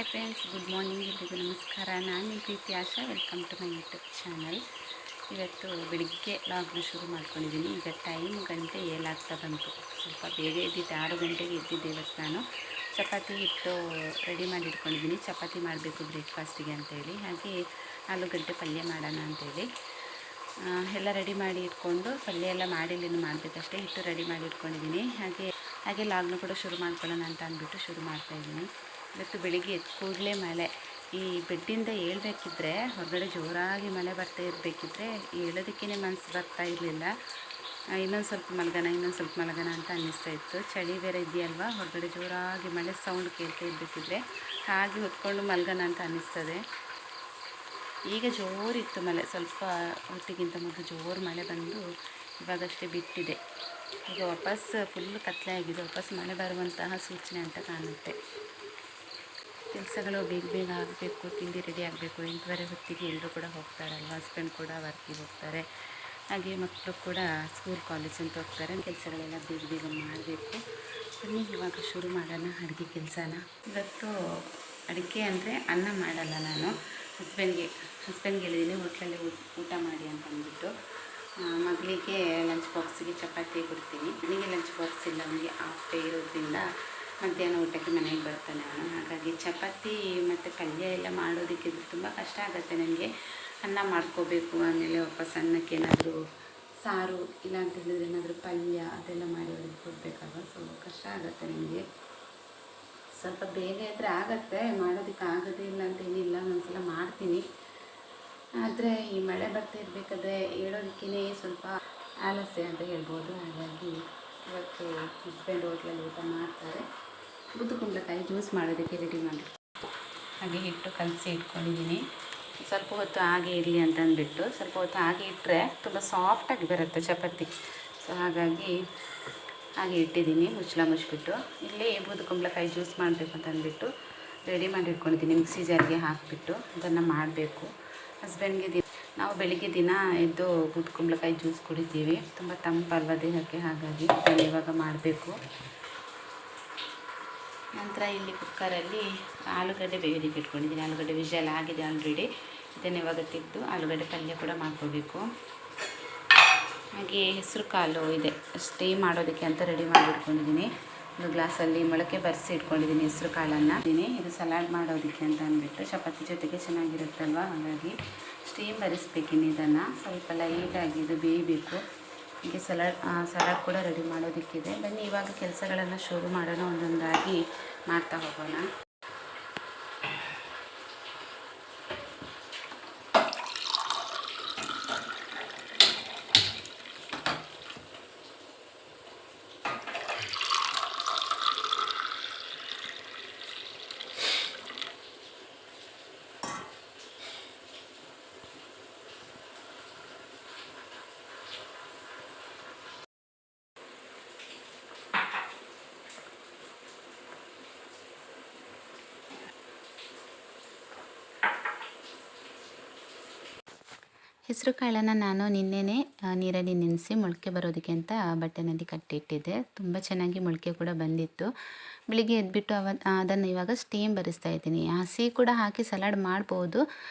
Hi friends, good morning, ಎಲ್ರಿಗೂ ನಮಸ್ಕಾರ. ನಾನು ನಿಮ್ಮ ಪ್ರೀತಿ Asha. Welcome to my YouTube channel. ಇವತ್ತು ಬೆಳಿಗ್ಗೆ ಲಾಗ್ನ ಶುರು ಮಾಡ್ಕೊಂಡಿದ್ದೀನಿ. ಈಗ ಟೈಮ್ 7 ಬಂತು. ಸ್ವಲ್ಪ ಬೇಗ ಎದ್ದಿದ್ದೆ, 6 ಗಂಟೆಗೆ ಎದ್ದಿದ್ದೆ. ಇವತ್ತು ನಾನು ಚಪಾತಿ ಹಿಟ್ಟು ರೆಡಿ ಮಾಡಿ ಇಟ್ಕೊಂಡಿದ್ದೀನಿ. ಚಪಾತಿ ಮಾಡಬೇಕು ಬ್ರೇಕ್ಫಾಸ್ಟಿಗೆ ಅಂತೇಳಿ. ಹಾಗೆ ಆಲೂಗಡ್ಡೆ ಪಲ್ಯ ಮಾಡೋಣ ಅಂತೇಳಿ ಎಲ್ಲ ರೆಡಿ ಮಾಡಿ ಇಟ್ಕೊಂಡು, ಪಲ್ಯ ಎಲ್ಲ ಮಾಡಿಲ್ಲ, ಮಾಡಬೇಕಷ್ಟೇ. ಹಿಟ್ಟು ರೆಡಿ ಮಾಡಿ ಇಟ್ಕೊಂಡಿದ್ದೀನಿ. ಹಾಗೆ ಲಾಗ್ನ ಕೂಡ ಶುರು ಮಾಡ್ಕೊಳ್ಳೋಣ ಅಂತ ಅಂದ್ಬಿಟ್ಟು ಶುರು ಮಾಡ್ತಾಯಿದ್ದೀನಿ. ಇವತ್ತು ಬೆಳಿಗ್ಗೆ ಎದ್ದ ಕೂಡಲೇ ಮಳೆ. ಈ ಬೆಡ್ಡಿಂದ ಏಳಬೇಕಿದ್ರೆ, ಹೊರಗಡೆ ಜೋರಾಗಿ ಮಳೆ ಬರ್ತಾ ಇರಬೇಕಿದ್ರೆ ಹೇಳೋದಕ್ಕೇ ಮನಸ್ಸು ಬರ್ತಾ ಇರಲಿಲ್ಲ. ಇನ್ನೊಂದು ಸ್ವಲ್ಪ ಮಲಗೋಣ ಅಂತ ಅನ್ನಿಸ್ತಾ ಇತ್ತು. ಚಳಿ ಬೇರೆ ಇದೆಯಲ್ವ, ಹೊರಗಡೆ ಜೋರಾಗಿ ಮಳೆ ಸೌಂಡ್ ಕೇಳ್ತಾ ಇರಬೇಕಿದ್ರೆ ಹಾಗೆ ಹೊತ್ಕೊಂಡು ಮಲಗೋಣ ಅಂತ ಅನ್ನಿಸ್ತದೆ. ಈಗ ಜೋರಿತ್ತು ಮಳೆ, ಸ್ವಲ್ಪ ಹೊತ್ತಿಗಿಂತ ಮೊದಲು ಜೋರು ಮಳೆ ಬಂದು ಇವಾಗಷ್ಟೇ ಬಿಟ್ಟಿದೆ. ಈಗ ವಾಪಸ್ ಫುಲ್ಲು ಕತ್ತಲೆ ಆಗಿದೆ. ವಾಪಸ್ ಮಳೆ ಬರುವಂತಹ ಸೂಚನೆ ಅಂತ ಕಾಣುತ್ತೆ. ಕೆಲಸಗಳು ಬೇಗ ಆಗಬೇಕು, ತಿಂಡಿ ರೆಡಿ ಆಗಬೇಕು. 8:30 ಹೊತ್ತಿಗೆ ಎಲ್ಲರೂ ಕೂಡ ಹೋಗ್ತಾರಲ್ವ. ಹಸ್ಬೆಂಡ್ ಕೂಡ ವರ್ಕಿಗೆ ಹೋಗ್ತಾರೆ, ಹಾಗೆ ಮಕ್ಕಳು ಕೂಡ ಸ್ಕೂಲ್ ಕಾಲೇಜ್ ಅಂತ ಹೋಗ್ತಾರೆ. ಕೆಲಸಗಳೆಲ್ಲ ಬೇಗ ಮಾಡಬೇಕು. ಬನ್ನಿ ಇವಾಗ ಶುರು ಮಾಡೋಣ ಅಡುಗೆ ಕೆಲಸನ. ಇವತ್ತು ಅಡುಗೆ ಅಂದರೆ ಅನ್ನ ಮಾಡಲ್ಲ ನಾನು. ಹಸ್ಬೆಂಡ್ಗೆ ಹೇಳಿದ್ದೀನಿ ಹೋಟ್ಲಲ್ಲಿ ಊಟ ಮಾಡಿ ಅಂತ ಅಂದ್ಬಿಟ್ಟು. ಮಗಳಿಗೆ ಲಂಚ್ ಬಾಕ್ಸಿಗೆ ಚಪಾತಿ ಕೊಡ್ತೀನಿ. ನನಗೆ ಲಂಚ್ ಬಾಕ್ಸ್ ಇಲ್ಲ, ಅವನಿಗೆ ಹಾಫ್ ಡೇ ಇರೋದ್ರಿಂದ ಮಧ್ಯಾಹ್ನ ಊಟಕ್ಕೆ ಮನೆಗೆ ಬರ್ತಾನೆ ಅವನು. ಹಾಗಾಗಿ ಚಪಾತಿ ಮತ್ತು ಪಲ್ಯ ಎಲ್ಲ ಮಾಡೋದಕ್ಕೆ ತುಂಬ ಕಷ್ಟ ಆಗುತ್ತೆ ನನಗೆ. ಅನ್ನ ಮಾಡ್ಕೋಬೇಕು, ಆಮೇಲೆ ವಾಪಸ್ ಅನ್ನಕ್ಕೆ ಏನಾದರೂ ಸಾರು, ಇಲ್ಲ ಅಂತ ಹೇಳಿದ್ರೆ ಏನಾದರೂ ಪಲ್ಯ ಅದೆಲ್ಲ ಮಾಡಿ ಅವ್ರಿಗೆ ಕೊಡಬೇಕಲ್ವ. ಸೊ ಕಷ್ಟ ಆಗುತ್ತೆ ನನಗೆ. ಸ್ವಲ್ಪ ಬೇಗ ಇದ್ದರೆ ಆಗುತ್ತೆ, ಮಾಡೋದಕ್ಕೆ ಆಗೋದೇ ಇಲ್ಲ ಅಂತ ಏನಿಲ್ಲ. ಒಂದ್ಸಲ ಮಾಡ್ತೀನಿ. ಆದರೆ ಈ ಮಳೆ ಬರ್ತಾ ಇರಬೇಕಾದ್ರೆ ಹೇಳೋದಕ್ಕೇ ಸ್ವಲ್ಪ ಆಲಸ್ಯ ಅಂತ ಹೇಳ್ಬೋದು. ಹಾಗಾಗಿ ಇವತ್ತು ಹಸ್ಬೆಂಡ್ ಹೋಟ್ಲಲ್ಲಿ ಊಟ ಮಾಡ್ತಾರೆ. ಬೂದು ಕುಂಬಳಕಾಯಿ ಜ್ಯೂಸ್ ಮಾಡೋದಕ್ಕೆ ರೆಡಿ ಮಾಡಿ, ಹಾಗೆ ಹಿಟ್ಟು ಕಲಸಿ ಇಟ್ಕೊಂಡಿದ್ದೀನಿ. ಸ್ವಲ್ಪ ಹೊತ್ತು ಹಾಗೆ ಇರಲಿ ಅಂತ ಅಂದ್ಬಿಟ್ಟು ಸ್ವಲ್ಪ ಹೊತ್ತು ಹಾಗೆ ಇಟ್ಟರೆ ತುಂಬ ಸಾಫ್ಟಾಗಿ ಬರುತ್ತೆ ಚಪಾತಿ. ಸೊ ಹಾಗಾಗಿ ಹಾಗೆ ಇಟ್ಟಿದ್ದೀನಿ, ಮುಚ್ಚಿಬಿಟ್ಟು. ಇಲ್ಲಿ ಬೂದು ಕುಂಬಳಕಾಯಿ ಜ್ಯೂಸ್ ಮಾಡಬೇಕು ಅಂತ ಅಂದ್ಬಿಟ್ಟು ರೆಡಿ ಮಾಡಿ ಇಟ್ಕೊಂಡಿದ್ದೀನಿ. ಮಿಕ್ಸಿ ಜಾರಿಗೆ ಹಾಕಿಬಿಟ್ಟು ಅದನ್ನು ಮಾಡಬೇಕು. ಹಸ್ಬೆಂಡ್ಗೆ ನಾವು ಬೆಳಿಗ್ಗೆ ದಿನ ಎದ್ದು ಬೂದು ಕುಂಬಳಕಾಯಿ ಜ್ಯೂಸ್ ಕುಡಿತೀವಿ. ತುಂಬ ತಂಪಲ್ವ ದೇಹಕ್ಕೆ, ಹಾಗಾಗಿ ಅದನ್ನು ಇವಾಗ ಮಾಡಬೇಕು. ನಂತರ ಇಲ್ಲಿ ಕುಕ್ಕರಲ್ಲಿ ಆಲೂಗಡ್ಡೆ ಬೇಯೋದಕ್ಕೆ ಇಟ್ಕೊಂಡಿದ್ದೀನಿ. ಆಲೂಗಡ್ಡೆ ವಿಷಲ್ ಆಗಿದೆ ಆಲ್ರೆಡಿ. ಇದನ್ನು ಇವಾಗ ತೆಗೆದು ಆಲೂಗಡ್ಡೆ ಪಲ್ಯ ಕೂಡ ಮಾಡ್ಕೋಬೇಕು. ಹಾಗೆ ಹೆಸರು ಕಾಳು ಇದೆ, ಸ್ಟೀಮ್ ಮಾಡೋದಕ್ಕೆ ಅಂತ ರೆಡಿ ಮಾಡಿ ಇಟ್ಕೊಂಡಿದ್ದೀನಿ. ಒಂದು ಗ್ಲಾಸಲ್ಲಿ ಮೊಳಕೆ ಬರೆಸಿ ಇಟ್ಕೊಂಡಿದ್ದೀನಿ ಹೆಸರು ಕಾಳನ್ನು. ಇದು ಸಲಾಡ್ ಮಾಡೋದಕ್ಕೆ ಅಂತ ಅಂದ್ಬಿಟ್ಟು ಚಪಾತಿ ಜೊತೆಗೆ ಚೆನ್ನಾಗಿರುತ್ತಲ್ವ, ಹಾಗಾಗಿ ಸ್ಟೀಮ್ ಬರಿಸ್ಬೇಕಿನ್ನು. ಇದನ್ನು ಸ್ವಲ್ಪ ಲೈಟಾಗಿ ಇದು ಬೇಯಬೇಕು. ಹೀಗೆ ಸಲಾಡ್ ಕೂಡ ರೆಡಿ ಮಾಡೋದಕ್ಕಿದೆ. ಬನ್ನಿ ಇವಾಗ ಕೆಲಸಗಳನ್ನು ಶುರು ಮಾಡೋಣ, ಒಂದೊಂದಾಗಿ ಮಾಡ್ತಾ ಹೋಗೋಣ. ಹೆಸರು ಕಾಳನ್ನು ನಾನು ನಿನ್ನೆನೇ ನೀರಲ್ಲಿ ನೆನೆಸಿ ಮೊಳಕೆ ಬರೋದಕ್ಕೆ ಅಂತ ಬಟ್ಟೆನಲ್ಲಿ ಕಟ್ಟಿಟ್ಟಿದ್ದೆ. ತುಂಬ ಚೆನ್ನಾಗಿ ಮೊಳಕೆ ಕೂಡ ಬಂದಿತ್ತು. ಬೆಳಿಗ್ಗೆ ಎದ್ಬಿಟ್ಟು ಅದನ್ನು ಇವಾಗ ಸ್ಟೀಮ್ ಬರಿಸ್ತಾ ಇದ್ದೀನಿ. ಹಸಿ ಕೂಡ ಹಾಕಿ ಸಲಾಡ್ ಮಾಡ್ಬೋದು.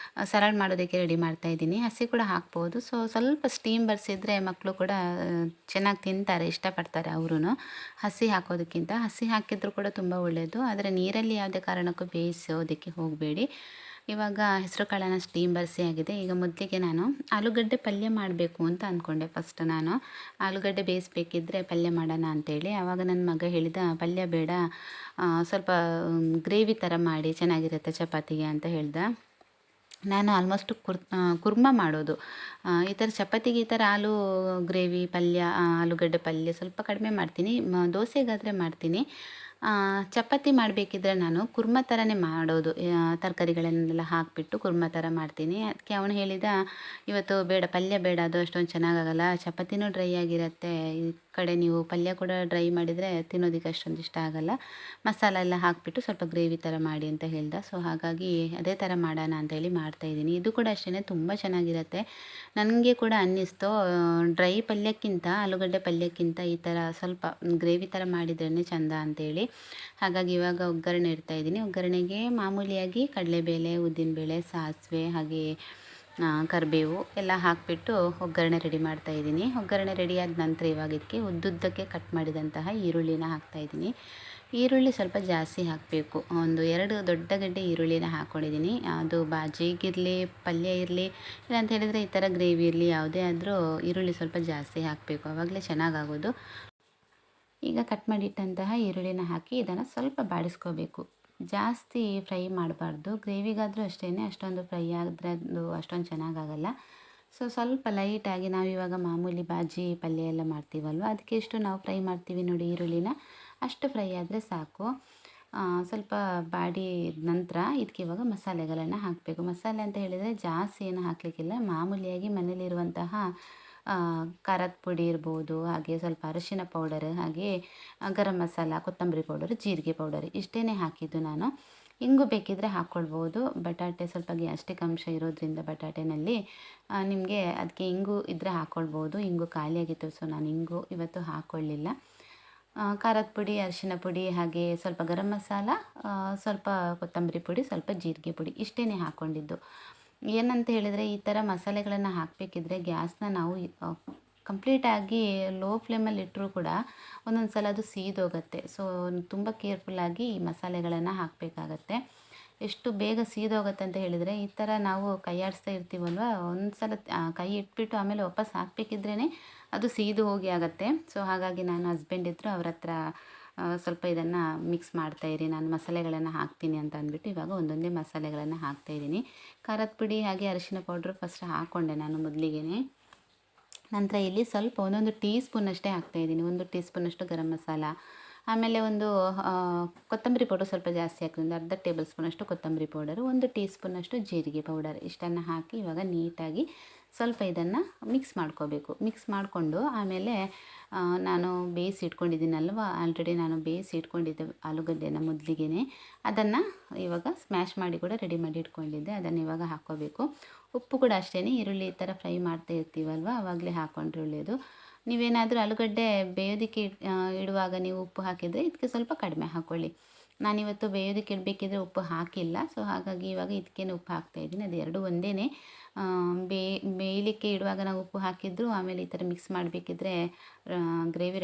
ಸಲಾಡ್ ಮಾಡೋದಕ್ಕೆ ರೆಡಿ ಮಾಡ್ತಾಯಿದ್ದೀನಿ. ಹಸಿ ಕೂಡ ಹಾಕ್ಬೋದು. ಸೊ ಸ್ವಲ್ಪ ಸ್ಟೀಮ್ ಬರೆಸಿದ್ರೆ ಮಕ್ಕಳು ಕೂಡ ಚೆನ್ನಾಗಿ ತಿಂತಾರೆ, ಇಷ್ಟಪಡ್ತಾರೆ ಅವರು. ಹಸಿ ಹಾಕೋದಕ್ಕಿಂತ ಹಸಿ ಹಾಕಿದರೂ ಕೂಡ ತುಂಬ ಒಳ್ಳೆಯದು. ಆದರೆ ನೀರಲ್ಲಿ ಯಾವುದೇ ಕಾರಣಕ್ಕೂ ಬೇಯಿಸೋದಕ್ಕೆ ಹೋಗಬೇಡಿ. ಇವಾಗ ಹೆಸರು ಕಾಳನ್ನು ಸ್ಟೀಮ್ ಬರಿಸಿ ಆಗಿದೆ. ಈಗ ಮೊದಲಿಗೆ ನಾನು ಆಲೂಗಡ್ಡೆ ಪಲ್ಯ ಮಾಡಬೇಕು ಅಂತ ಅಂದ್ಕೊಂಡೆ. ಫಸ್ಟ್ ನಾನು ಆಲೂಗಡ್ಡೆ ಬೇಯಿಸ್ಬೇಕಿದ್ರೆ ಪಲ್ಯ ಮಾಡೋಣ ಅಂತೇಳಿ. ಆವಾಗ ನನ್ನ ಮಗ ಹೇಳಿದ, ಪಲ್ಯ ಬೇಡ, ಸ್ವಲ್ಪ ಗ್ರೇವಿ ಥರ ಮಾಡಿ ಚೆನ್ನಾಗಿರುತ್ತೆ ಚಪಾತಿಗೆ ಅಂತ ಹೇಳ್ದೆ. ನಾನು ಆಲ್ಮೋಸ್ಟ್ ಕುರ್ಮ ಮಾಡೋದು. ಈ ಥರ ಚಪಾತಿಗೆ ಈ ಥರ ಆಲೂ ಗ್ರೇವಿ ಪಲ್ಯ, ಆಲೂಗಡ್ಡೆ ಪಲ್ಯ ಸ್ವಲ್ಪ ಕಡಿಮೆ ಮಾಡ್ತೀನಿ. ದೋಸೆಗಾದರೆ ಮಾಡ್ತೀನಿ. ಚಪಾತಿ ಮಾಡಬೇಕಿದ್ರೆ ನಾನು ಕುರ್ಮ ಥರನೇ ಮಾಡೋದು. ತರಕಾರಿಗಳನ್ನೆಲ್ಲ ಹಾಕಿಬಿಟ್ಟು ಕುರ್ಮ ಥರ ಮಾಡ್ತೀನಿ. ಅದಕ್ಕೆ ಅವನು ಹೇಳಿದ, ಇವತ್ತು ಬೇಡ ಪಲ್ಯ ಬೇಡ, ಅದು ಅಷ್ಟೊಂದು ಚೆನ್ನಾಗಾಗಲ್ಲ, ಚಪಾತಿನೂ ಡ್ರೈ ಆಗಿರುತ್ತೆ, ಕಡೆ ನೀವು ಪಲ್ಯ ಕೂಡ ಡ್ರೈ ಮಾಡಿದರೆ ತಿನ್ನೋದಕ್ಕೆ ಅಷ್ಟೊಂದು ಇಷ್ಟ ಆಗಲ್ಲ. ಮಸಾಲ ಎಲ್ಲ ಹಾಕಿಬಿಟ್ಟು ಸ್ವಲ್ಪ ಗ್ರೇವಿ ಥರ ಮಾಡಿ ಅಂತ ಹೇಳ್ದೆ. ಸೊ ಹಾಗಾಗಿ ಅದೇ ಥರ ಮಾಡೋಣ ಅಂತೇಳಿ ಮಾಡ್ತಾಯಿದ್ದೀನಿ. ಇದು ಕೂಡ ಅಷ್ಟೇ ತುಂಬ ಚೆನ್ನಾಗಿರುತ್ತೆ. ನನಗೆ ಕೂಡ ಅನ್ನಿಸ್ತು ಡ್ರೈ ಪಲ್ಯಕ್ಕಿಂತ ಆಲೂಗಡ್ಡೆ ಪಲ್ಯಕ್ಕಿಂತ ಈ ಥರ ಸ್ವಲ್ಪ ಗ್ರೇವಿ ಥರ ಮಾಡಿದ್ರೇ ಚೆಂದ ಅಂತೇಳಿ. ಹಾಗಾಗಿ ಇವಾಗ ಒಗ್ಗರಣೆ ಇಡ್ತಾಯಿದ್ದೀನಿ. ಒಗ್ಗರಣೆಗೆ ಮಾಮೂಲಿಯಾಗಿ ಕಡಲೆಬೇಳೆ, ಉದ್ದಿನಬೇಳೆ, ಸಾಸಿವೆ ಹಾಗೆ ಕರಿಬೇವು ಎಲ್ಲ ಹಾಕಿಬಿಟ್ಟು ಒಗ್ಗರಣೆ ರೆಡಿ ಮಾಡ್ತಾಯಿದ್ದೀನಿ. ಒಗ್ಗರಣೆ ರೆಡಿಯಾದ ನಂತರ ಇವಾಗ ಇದಕ್ಕೆ ಉದ್ದುದ್ದಕ್ಕೆ ಕಟ್ ಮಾಡಿದಂತಹ ಈರುಳ್ಳಿನ ಹಾಕ್ತಾಯಿದ್ದೀನಿ. ಈರುಳ್ಳಿ ಸ್ವಲ್ಪ ಜಾಸ್ತಿ ಹಾಕಬೇಕು. ಒಂದು 2 ದೊಡ್ಡ ಗಡ್ಡೆ ಈರುಳ್ಳಿನ ಹಾಕ್ಕೊಂಡಿದ್ದೀನಿ. ಅದು ಬಾಜಿಗಿರಲಿ, ಪಲ್ಯ ಇರಲಿ, ಇಲ್ಲ ಅಂತ ಹೇಳಿದರೆ ಈ ಥರ ಗ್ರೇವಿ ಇರಲಿ, ಯಾವುದೇ ಆದರೂ ಈರುಳ್ಳಿ ಸ್ವಲ್ಪ ಜಾಸ್ತಿ ಹಾಕಬೇಕು. ಆವಾಗಲೇ ಚೆನ್ನಾಗಾಗೋದು. ಈಗ ಕಟ್ ಮಾಡಿಟ್ಟಂತಹ ಈರುಳ್ಳಿನ ಹಾಕಿ ಇದನ್ನು ಸ್ವಲ್ಪ ಬಾಡಿಸ್ಕೋಬೇಕು. ಜಾಸ್ತಿ ಫ್ರೈ ಮಾಡಬಾರ್ದು. ಗ್ರೇವಿಗಾದರೂ ಅಷ್ಟೇ, ಅಷ್ಟೊಂದು ಫ್ರೈ ಆದರೆ ಅದು ಅಷ್ಟೊಂದು ಚೆನ್ನಾಗಾಗಲ್ಲ. ಸೊ ಸ್ವಲ್ಪ ಲೈಟಾಗಿ ನಾವಿವಾಗ ಮಾಮೂಲಿ ಬಾಜಿ ಪಲ್ಯ ಎಲ್ಲ ಮಾಡ್ತೀವಲ್ವ, ಅದಕ್ಕೆ ಎಷ್ಟು ನಾವು ಫ್ರೈ ಮಾಡ್ತೀವಿ ನೋಡಿ ಈರುಳ್ಳಿನ, ಅಷ್ಟು ಫ್ರೈ ಆದರೆ ಸಾಕು. ಸ್ವಲ್ಪ ಬಾಡಿದ ನಂತರ ಇದಕ್ಕೆ ಇವಾಗ ಮಸಾಲೆಗಳನ್ನು ಹಾಕಬೇಕು. ಮಸಾಲೆ ಅಂತ ಹೇಳಿದರೆ ಜಾಸ್ತಿ ಏನು ಹಾಕಲಿಕ್ಕಿಲ್ಲ. ಮಾಮೂಲಿಯಾಗಿ ಮನೇಲಿರುವಂತಹ ಖಾರದ ಪುಡಿ ಇರ್ಬೋದು, ಹಾಗೆ ಸ್ವಲ್ಪ ಅರಿಶಿನ ಪೌಡರ್, ಹಾಗೆ ಗರಂ ಮಸಾಲ, ಕೊತ್ತಂಬರಿ ಪೌಡರ್, ಜೀರಿಗೆ ಪೌಡರ್ ಇಷ್ಟೇ ಹಾಕಿದ್ದು ನಾನು. ಇಂಗು ಬೇಕಿದ್ದರೆ ಹಾಕ್ಕೊಳ್ಬೋದು. ಬಟಾಟೆ ಸ್ವಲ್ಪ ಗ್ಯಾಸ್ಟ್ರಿಕ್ ಅಂಶ ಇರೋದ್ರಿಂದ ಬಟಾಟೆನಲ್ಲಿ ನಿಮಗೆ ಅದಕ್ಕೆ ಇಂಗು ಇದ್ದರೆ ಹಾಕ್ಕೊಳ್ಬೋದು. ಇಂಗು ಖಾಲಿಯಾಗಿತ್ತು, ಸೊ ನಾನು ಇಂಗು ಇವತ್ತು ಹಾಕ್ಕೊಳ್ಳಿಲ್ಲ. ಖಾರದ ಪುಡಿ, ಅರಿಶಿನ ಪುಡಿ, ಹಾಗೆ ಸ್ವಲ್ಪ ಗರಂ ಮಸಾಲ, ಸ್ವಲ್ಪ ಕೊತ್ತಂಬರಿ ಪುಡಿ, ಸ್ವಲ್ಪ ಜೀರಿಗೆ ಪುಡಿ ಇಷ್ಟೇ ಹಾಕ್ಕೊಂಡಿದ್ದು. ಏನಂತ ಹೇಳಿದರೆ ಈ ಥರ ಮಸಾಲೆಗಳನ್ನು ಹಾಕಬೇಕಿದ್ರೆ ಗ್ಯಾಸ್ನ ನಾವು ಕಂಪ್ಲೀಟಾಗಿ ಲೋ ಫ್ಲೇಮಲ್ಲಿ ಇಟ್ಟರೂ ಕೂಡ ಒಂದೊಂದು ಸಲ ಅದು ಸೀದೋಗುತ್ತೆ. ಸೊ ತುಂಬ ಕೇರ್ಫುಲ್ಲಾಗಿ ಈ ಮಸಾಲೆಗಳನ್ನು ಹಾಕಬೇಕಾಗತ್ತೆ. ಎಷ್ಟು ಬೇಗ ಸೀದೋಗುತ್ತೆ ಅಂತ ಹೇಳಿದರೆ ಈ ಥರ ನಾವು ಕೈ ಆಡಿಸ್ತಾ ಇರ್ತೀವಲ್ವ, ಒಂದು ಸಲ ಕೈ ಇಟ್ಬಿಟ್ಟು ಆಮೇಲೆ ವಾಪಸ್ ಹಾಕಬೇಕಿದ್ರೇ ಅದು ಸೀದು ಹೋಗಿ ಆಗುತ್ತೆ. ಸೊ ಹಾಗಾಗಿ ನಾನು ಹಸ್ಬೆಂಡ್ ಇದ್ದರು, ಅವ್ರ ಹತ್ರ ಸ್ವಲ್ಪ ಇದನ್ನು ಮಿಕ್ಸ್ ಮಾಡ್ತಾಯಿರಿ, ನಾನು ಮಸಾಲೆಗಳನ್ನು ಹಾಕ್ತೀನಿ ಅಂತ ಅಂದ್ಬಿಟ್ಟು ಇವಾಗ ಒಂದೊಂದೇ ಮಸಾಲೆಗಳನ್ನು ಹಾಕ್ತಾಯಿದ್ದೀನಿ. ಖಾರದ ಪುಡಿ ಹಾಗೆ ಅರಿಶಿನ ಪೌಡ್ರ್ ಫಸ್ಟ್ ಹಾಕ್ಕೊಂಡೆ ನಾನು ಮೊದಲಿಗೆ. ನಂತರ ಇಲ್ಲಿ ಸ್ವಲ್ಪ 1 ಟೀ ಸ್ಪೂನಷ್ಟೇ ಹಾಕ್ತಾಯಿದ್ದೀನಿ. 1 ಟೀ ಸ್ಪೂನಷ್ಟು ಗರಂ ಮಸಾಲ, ಆಮೇಲೆ ಒಂದು ಕೊತ್ತಂಬರಿ ಪೌಡರ್ ಸ್ವಲ್ಪ ಜಾಸ್ತಿ ಹಾಕಿದೆ, ಒಂದು ಅರ್ಧ ಟೇಬಲ್ ಸ್ಪೂನಷ್ಟು ಕೊತ್ತಂಬರಿ ಪೌಡರು, 1 ಟೀ ಸ್ಪೂನಷ್ಟು ಜೀರಿಗೆ ಪೌಡರ್ ಇಷ್ಟನ್ನು ಹಾಕಿ ಇವಾಗ ನೀಟಾಗಿ ಸ್ವಲ್ಪ ಇದನ್ನು ಮಿಕ್ಸ್ ಮಾಡ್ಕೋಬೇಕು. ಮಿಕ್ಸ್ ಮಾಡಿಕೊಂಡು ಆಮೇಲೆ ನಾನು ಬೇಯಿಸಿ ಇಟ್ಕೊಂಡಿದ್ದೀನಲ್ವ, ಆಲ್ರೆಡಿ ನಾನು ಬೇಯಿಸಿ ಇಟ್ಕೊಂಡಿದ್ದೆ ಆಲೂಗಡ್ಡೆನ ಮೊದಲಿಗೆ, ಅದನ್ನು ಇವಾಗ ಸ್ಮ್ಯಾಶ್ ಮಾಡಿ ಕೂಡ ರೆಡಿ ಮಾಡಿ ಇಟ್ಕೊಂಡಿದ್ದೆ, ಅದನ್ನು ಇವಾಗ ಹಾಕ್ಕೋಬೇಕು. ಉಪ್ಪು ಕೂಡ ಅಷ್ಟೇ, ಈರುಳ್ಳಿ ಈ ಥರ ಫ್ರೈ ಮಾಡ್ತಾ ಇರ್ತೀವಲ್ವ ಆವಾಗಲೇ ಹಾಕ್ಕೊಂಡ್ರೆ ಒಳ್ಳೆಯದು. ನೀವೇನಾದರೂ ಆಲೂಗಡ್ಡೆ ಬೇಯೋದಕ್ಕೆ ಇಡುವಾಗ ನೀವು ಉಪ್ಪು ಹಾಕಿದರೆ ಇದಕ್ಕೆ ಸ್ವಲ್ಪ ಕಡಿಮೆ ಹಾಕ್ಕೊಳ್ಳಿ. ನಾನಿವತ್ತು ಬೇಯೋದಕ್ಕೆ ಇಡಬೇಕಿದ್ರೆ ಉಪ್ಪು ಹಾಕಿಲ್ಲ. ಸೊ ಹಾಗಾಗಿ ಇವಾಗ ಇದಕ್ಕೇನೆ ಉಪ್ಪು ಹಾಕ್ತಾಯಿದ್ದೀನಿ. ಅದು ಎರಡು ಒಂದೇ. ಬೇಯಲಿಕ್ಕೆ ಇಡುವಾಗ ನಾವು ಉಪ್ಪು ಹಾಕಿದ್ರು, ಆಮೇಲೆ ಈ ಥರ ಮಿಕ್ಸ್ ಮಾಡಬೇಕಿದ್ರೆ ಗ್ರೇವಿ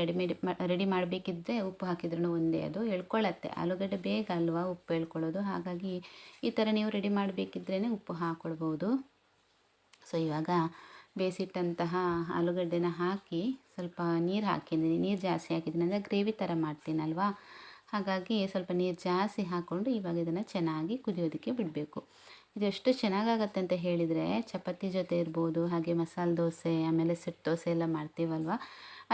ರೆಡಿ ಮಾಡಬೇಕಿದ್ರೆ ಉಪ್ಪು ಹಾಕಿದ್ರೂ ಒಂದೇ. ಅದು ಎಳ್ಕೊಳ್ಳುತ್ತೆ, ಆಲೂಗಡ್ಡೆ ಬೇಗ ಅಲ್ವಾ ಉಪ್ಪು ಎಳ್ಕೊಳ್ಳೋದು. ಹಾಗಾಗಿ ಈ ಥರ ನೀವು ರೆಡಿ ಮಾಡಬೇಕಿದ್ರೇ ಉಪ್ಪು ಹಾಕ್ಕೊಳ್ಬೋದು. ಸೊ ಇವಾಗ ಬೇಯಿಸಿಟ್ಟಂತಹ ಆಲೂಗಡ್ಡೆನ ಹಾಕಿ ಸ್ವಲ್ಪ ನೀರು ಹಾಕಿದ್ದೀನಿ. ನೀರು ಜಾಸ್ತಿ ಹಾಕಿದ್ದೀನಿ ಅಂದರೆ ಗ್ರೇವಿ ಥರ ಮಾಡ್ತೀನಲ್ವ, ಹಾಗಾಗಿ ಸ್ವಲ್ಪ ನೀರು ಜಾಸ್ತಿ ಹಾಕ್ಕೊಂಡು ಇವಾಗ ಇದನ್ನು ಚೆನ್ನಾಗಿ ಕುದಿಯೋದಕ್ಕೆ ಬಿಡಬೇಕು. ಇದು ಎಷ್ಟು ಚೆನ್ನಾಗಾಗತ್ತೆ ಅಂತ ಹೇಳಿದರೆ ಚಪಾತಿ ಜೊತೆ ಇರ್ಬೋದು, ಹಾಗೆ ಮಸಾಲೆ ದೋಸೆ, ಆಮೇಲೆ ಸೆಟ್ ದೋಸೆ ಎಲ್ಲ ಮಾಡ್ತೀವಲ್ವ,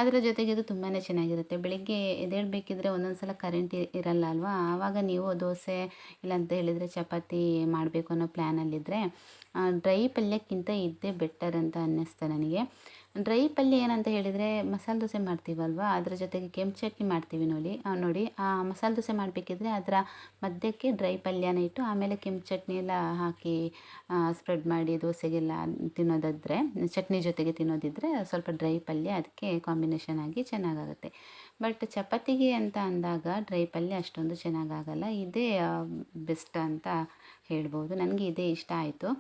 ಅದರ ಜೊತೆಗೆ ಇದು ತುಂಬಾ ಚೆನ್ನಾಗಿರುತ್ತೆ. ಬೆಳಿಗ್ಗೆ ಎದ್ದೇಳಬೇಕಿದ್ರೆ ಒಂದೊಂದು ಸಲ ಕರೆಂಟ್ ಇರಲ್ಲ ಅಲ್ವಾ, ಆವಾಗ ನೀವು ದೋಸೆ ಇಲ್ಲಾಂತ ಹೇಳಿದರೆ ಚಪಾತಿ ಮಾಡಬೇಕು ಅನ್ನೋ ಪ್ಲ್ಯಾನಲ್ಲಿದ್ದರೆ ಡ್ರೈ ಪಲ್ಯಕ್ಕಿಂತ ಇದ್ದೇ ಬೆಟರ್ ಅಂತ ಅನ್ನಿಸ್ತಾ ನನಗೆ. ಡ್ರೈ ಪಲ್ಯ ಏನಂತ ಹೇಳಿದರೆ ಮಸಾಲೆ ದೋಸೆ ಮಾಡ್ತೀವಲ್ವ, ಅದ್ರ ಜೊತೆಗೆ ಕೆಂಪು ಚಟ್ನಿ ಮಾಡ್ತೀವಿ ನೋಡಿ ಆ ಮಸಾಲೆ ದೋಸೆ ಮಾಡಬೇಕಿದ್ರೆ ಅದರ ಮಧ್ಯಕ್ಕೆ ಡ್ರೈ ಪಲ್ಯನ ಇಟ್ಟು ಆಮೇಲೆ ಕೆಂಪು ಚಟ್ನಿ ಎಲ್ಲ ಹಾಕಿ ಸ್ಪ್ರೆಡ್ ಮಾಡಿ ದೋಸೆಗೆಲ್ಲ ತಿನ್ನೋದಾದರೆ, ಚಟ್ನಿ ಜೊತೆಗೆ ತಿನ್ನೋದಿದ್ದರೆ ಸ್ವಲ್ಪ ಡ್ರೈ ಪಲ್ಯ ಅದಕ್ಕೆ ಕಾಂಬಿನೇಷನ್ ಆಗಿ ಚೆನ್ನಾಗಾಗುತ್ತೆ. ಬಟ್ ಚಪಾತಿಗೆ ಅಂತ ಅಂದಾಗ ಡ್ರೈ ಪಲ್ಯ ಅಷ್ಟೊಂದು ಚೆನ್ನಾಗಾಗಲ್ಲ. ಇದೇ ಬೆಸ್ಟ್ ಅಂತ ಹೇಳ್ಬೋದು. ನನಗೆ ಇದೇ ಇಷ್ಟ ಆಯಿತು.